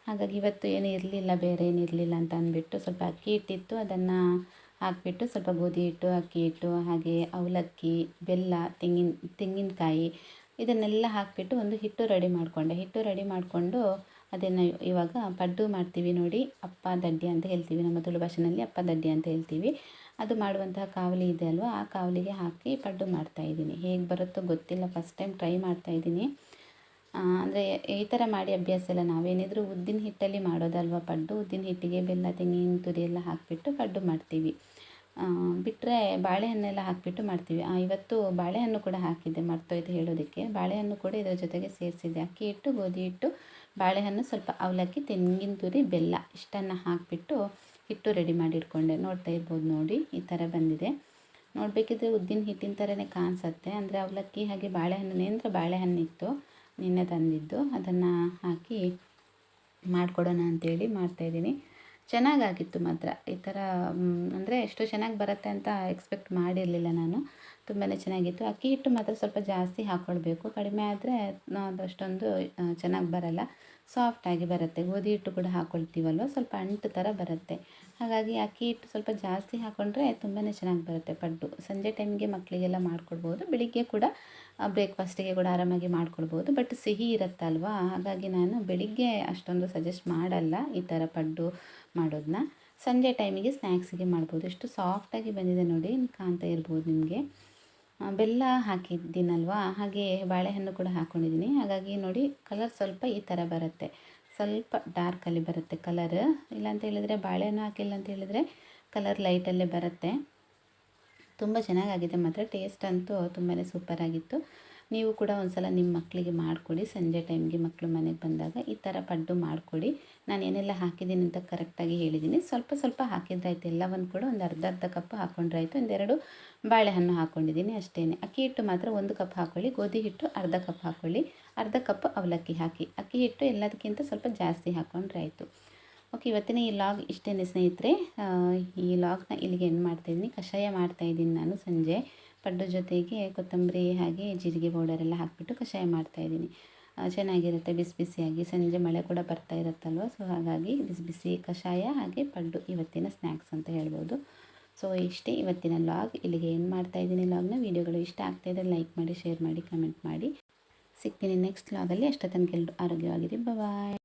ಹಾಗಾಗಿ ಇವತ್ತು ಏನೂ ಇರಲಿಲ್ಲ, ಬೇರೆ ಏನು ಇರಲಿಲ್ಲ ಅಂತ ಅಂದ್ಬಿಟ್ಟು ಸ್ವಲ್ಪ ಅಕ್ಕಿ ಹಿಟ್ಟಿತ್ತು, ಅದನ್ನು ಹಾಕಿಬಿಟ್ಟು ಸ್ವಲ್ಪ ಗೋಧಿ ಹಿಟ್ಟು, ಅಕ್ಕಿ ಹಿಟ್ಟು, ಹಾಗೆ ಅವಲಕ್ಕಿ, ಬೆಲ್ಲ, ತೆಂಗಿನಕಾಯಿ ಇದನ್ನೆಲ್ಲ ಹಾಕಿಬಿಟ್ಟು ಒಂದು ಹಿಟ್ಟು ರೆಡಿ ಮಾಡಿಕೊಂಡೆ. ಹಿಟ್ಟು ರೆಡಿ ಮಾಡಿಕೊಂಡು ಅದನ್ನು ಇವಾಗ ಪಡ್ಡು ಮಾಡ್ತೀವಿ ನೋಡಿ, ಅಪ್ಪ ದಡ್ಡಿ ಅಂತ ಹೇಳ್ತೀವಿ ನಮ್ಮ ತುಳು ಭಾಷೆಯಲ್ಲಿ, ಅಪ್ಪ ದಡ್ಡಿ ಅಂತ ಹೇಳ್ತೀವಿ. ಅದು ಮಾಡುವಂತಹ ಕಾವಲಿ ಇದೆ ಅಲ್ವ, ಆ ಕಾವಲಿಗೆ ಹಾಕಿ ಪಡ್ಡು ಮಾಡ್ತಾಯಿದ್ದೀನಿ. ಹೇಗೆ ಬರುತ್ತೋ ಗೊತ್ತಿಲ್ಲ, ಫಸ್ಟ್ ಟೈಮ್ ಟ್ರೈ ಮಾಡ್ತಾಯಿದ್ದೀನಿ. ಅಂದರೆ ಈ ಥರ ಮಾಡಿ ಅಭ್ಯಾಸ ಇಲ್ಲ. ನಾವೇನಿದ್ರು ಉದ್ದಿನ ಹಿಟ್ಟಲ್ಲಿ ಮಾಡೋದಲ್ವ ಪಡ್ಡು. ಉದ್ದಿನ ಹಿಟ್ಟಿಗೆ ಬೆಲ್ಲ, ತೆಂಗಿನ ತುರಿ ಎಲ್ಲ ಹಾಕಿಬಿಟ್ಟು ಪಡ್ಡು ಮಾಡ್ತೀವಿ. ಬಿಟ್ಟರೆ ಬಾಳೆಹಣ್ಣೆಲ್ಲ ಹಾಕಿಬಿಟ್ಟು ಮಾಡ್ತೀವಿ. ಇವತ್ತು ಬಾಳೆಹಣ್ಣು ಕೂಡ ಹಾಕಿದ್ದೆ, ಮರ್ತೋಯ್ತು ಹೇಳೋದಕ್ಕೆ. ಬಾಳೆಹಣ್ಣು ಕೂಡ ಇದರ ಜೊತೆಗೆ ಸೇರಿಸಿದ್ದೆ. ಅಕ್ಕಿ ಹಿಟ್ಟು, ಗೋಧಿ ಹಿಟ್ಟು, ಬಾಳೆಹಣ್ಣು, ಸ್ವಲ್ಪ ಅವಲಕ್ಕಿ, ತೆಂಗಿನ ತುರಿ, ಬೆಲ್ಲ ಇಷ್ಟನ್ನು ಹಾಕಿಬಿಟ್ಟು ಹಿಟ್ಟು ರೆಡಿ ಮಾಡಿ ಇಟ್ಕೊಂಡೆ. ನೋಡ್ತಾ ಇರ್ಬೋದು ನೋಡಿ, ಈ ಥರ ಬಂದಿದೆ. ನೋಡಬೇಕಿದ್ರೆ ಉದ್ದಿನ ಹಿಟ್ಟಿನ ಥರನೇ ಕಾಣಿಸುತ್ತೆ. ಅಂದರೆ ಅವಲಕ್ಕಿ ಹಾಗೆ ಬಾಳೆಹಣ್ಣು ಬಾಳೆಹಣ್ಣಿತ್ತು ನಿನ್ನೆ ತಂದಿದ್ದು, ಅದನ್ನು ಹಾಕಿ ಮಾಡಿಕೊಡೋಣ ಅಂಥೇಳಿ ಮಾಡ್ತಾಯಿದ್ದೀನಿ. ಚೆನ್ನಾಗಾಗಿತ್ತು ಮಾತ್ರ. ಈ ಥರ ಅಂದರೆ ಎಷ್ಟು ಚೆನ್ನಾಗಿ ಬರುತ್ತೆ ಅಂತ ಎಕ್ಸ್ಪೆಕ್ಟ್ ಮಾಡಿರಲಿಲ್ಲ ನಾನು. ತುಂಬಾ ಚೆನ್ನಾಗಿತ್ತು. ಅಕ್ಕಿ ಹಿಟ್ಟು ಮಾತ್ರ ಸ್ವಲ್ಪ ಜಾಸ್ತಿ ಹಾಕ್ಕೊಳ್ಬೇಕು. ಕಡಿಮೆ ಆದರೆ ಅದಷ್ಟೊಂದು ಚೆನ್ನಾಗಿ ಬರಲ್ಲ, ಸಾಫ್ಟಾಗಿ ಬರುತ್ತೆ. ಗೋಧಿ ಹಿಟ್ಟು ಕೂಡ ಹಾಕ್ಕೊಳ್ತೀವಲ್ವ, ಸ್ವಲ್ಪ ಅಂಟು ಥರ ಬರುತ್ತೆ. ಹಾಗಾಗಿ ಅಕ್ಕಿ ಹಿಟ್ಟು ಸ್ವಲ್ಪ ಜಾಸ್ತಿ ಹಾಕ್ಕೊಂಡ್ರೆ ತುಂಬಾ ಚೆನ್ನಾಗಿ ಬರುತ್ತೆ ಪಡ್ಡು. ಸಂಜೆ ಟೈಮಿಗೆ ಮಕ್ಕಳಿಗೆಲ್ಲ ಮಾಡಿಕೊಡ್ಬೋದು. ಬೆಳಿಗ್ಗೆ ಕೂಡ ಬ್ರೇಕ್ಫಾಸ್ಟಿಗೆ ಕೂಡ ಆರಾಮಾಗಿ ಮಾಡ್ಕೊಳ್ಬೋದು. ಬಟ್ ಸಿಹಿ ಇರುತ್ತಲ್ವಾ, ಹಾಗಾಗಿ ನಾನು ಬೆಳಿಗ್ಗೆ ಅಷ್ಟೊಂದು ಸಜೆಸ್ಟ್ ಮಾಡಲ್ಲ ಈ ಥರ ಪಡ್ಡು ಮಾಡೋದನ್ನ. ಸಂಜೆ ಟೈಮಿಗೆ ಸ್ನ್ಯಾಕ್ಸಿಗೆ ಮಾಡ್ಬೋದು. ಎಷ್ಟು ಸಾಫ್ಟಾಗಿ ಬಂದಿದೆ ನೋಡಿ, ಕಾಣ್ತಾ ಇರ್ಬೋದು ನಿಮಗೆ. ಬೆಲ್ಲ ಹಾಕಿದ್ದೀನಲ್ವಾ, ಹಾಗೆ ಬಾಳೆಹಣ್ಣು ಕೂಡ ಹಾಕ್ಕೊಂಡಿದ್ದೀನಿ. ಹಾಗಾಗಿ ನೋಡಿ ಕಲರ್ ಸ್ವಲ್ಪ ಈ ಥರ ಬರುತ್ತೆ, ಸ್ವಲ್ಪ ಡಾರ್ಕಲ್ಲಿ ಬರುತ್ತೆ ಕಲರ್. ಇಲ್ಲಾಂತ ಹೇಳಿದರೆ ಬಾಳೆಹಣ್ಣು ಹಾಕಿಲ್ಲ ಅಂತ ಹೇಳಿದರೆ ಕಲರ್ ಲೈಟಲ್ಲೇ ಬರುತ್ತೆ. ತುಂಬ ಚೆನ್ನಾಗಾಗಿದೆ ಮಾತ್ರ. ಟೇಸ್ಟ್ ಅಂತೂ ತುಂಬಾ ಸೂಪರಾಗಿತ್ತು. ನೀವು ಕೂಡ ಒಂದು ಸಲ ನಿಮ್ಮ ಮಕ್ಕಳಿಗೆ ಮಾಡಿಕೊಡಿ. ಸಂಜೆ ಟೈಮ್ಗೆ ಮಕ್ಕಳು ಮನೆಗೆ ಬಂದಾಗ ಈ ಥರ ಪಡ್ಡು ಮಾಡಿಕೊಡಿ. ನಾನು ಏನೆಲ್ಲ ಹಾಕಿದ್ದೀನಿ ಅಂತ ಕರೆಕ್ಟಾಗಿ ಹೇಳಿದ್ದೀನಿ. ಸ್ವಲ್ಪ ಸ್ವಲ್ಪ ಹಾಕಿದ್ರಾಯ್ತು, ಎಲ್ಲವನ್ನು ಕೂಡ ಒಂದು ಅರ್ಧ ಕಪ್ ಹಾಕ್ಕೊಂಡ್ರಾಯ್ತು. ಒಂದೆರಡು ಬಾಳೆಹಣ್ಣು ಹಾಕ್ಕೊಂಡಿದ್ದೀನಿ ಅಷ್ಟೇ. ಅಕ್ಕಿ ಹಿಟ್ಟು ಮಾತ್ರ 1 ಕಪ್ ಹಾಕ್ಕೊಳ್ಳಿ, ಗೋಧಿ ಹಿಟ್ಟು ಅರ್ಧ ಕಪ್ ಹಾಕ್ಕೊಳ್ಳಿ, ಅರ್ಧ ಕಪ್ ಅವಲಕ್ಕಿ ಹಾಕಿ. ಅಕ್ಕಿ ಹಿಟ್ಟು ಎಲ್ಲದಕ್ಕಿಂತ ಸ್ವಲ್ಪ ಜಾಸ್ತಿ ಹಾಕ್ಕೊಂಡ್ರಾಯ್ತು. ಓಕೆ, ಇವತ್ತಿನ ಈ ಲಾಗ್ ಇಷ್ಟೇ ಸ್ನೇಹಿತರೆ. ಈ ಲಾಗ್ನ ಇಲ್ಲಿಗೆ ಎಂಡ್ ಮಾಡ್ತಾಯಿದ್ದೀನಿ. ಕಷಾಯ ಮಾಡ್ತಾಯಿದ್ದೀನಿ ನಾನು ಸಂಜೆ. ಪಡ್ಡು ಜೊತೆಗೆ ಕೊತ್ತಂಬರಿ ಹಾಗೆ ಜೀರಿಗೆ ಪೌಡರೆಲ್ಲ ಹಾಕಿಬಿಟ್ಟು ಕಷಾಯ ಮಾಡ್ತಾಯಿದ್ದೀನಿ. ಚೆನ್ನಾಗಿರುತ್ತೆ ಬಿಸಿ ಬಿಸಿಯಾಗಿ. ಸಂಜೆ ಮಳೆ ಕೂಡ ಬರ್ತಾ ಇರುತ್ತಲ್ವ, ಸೊ ಹಾಗಾಗಿ ಬಿಸಿ ಬಿಸಿ ಕಷಾಯ ಹಾಗೆ ಪಡ್ಡು ಇವತ್ತಿನ ಸ್ನ್ಯಾಕ್ಸ್ ಅಂತ ಹೇಳ್ಬೋದು. ಸೊ ಇಷ್ಟೇ ಇವತ್ತಿನ ಲಾಗ್. ಇಲ್ಲಿಗೆ ಏನು ಮಾಡ್ತಾಯಿದ್ದೀನಿ ಲಾಗ್ನ. ವೀಡಿಯೋಗಳು ಇಷ್ಟ ಆಗ್ತಾಯಿದ್ರೆ ಲೈಕ್ ಮಾಡಿ, ಶೇರ್ ಮಾಡಿ, ಕಮೆಂಟ್ ಮಾಡಿ. ಸಿಗ್ತೀನಿ ನೆಕ್ಸ್ಟ್ ಲಾಗಲ್ಲಿ. ಅಷ್ಟೇ ತನಕ ಎಲ್ಲರೂ ಆರೋಗ್ಯವಾಗಿರಿ. ಬಾಯ್.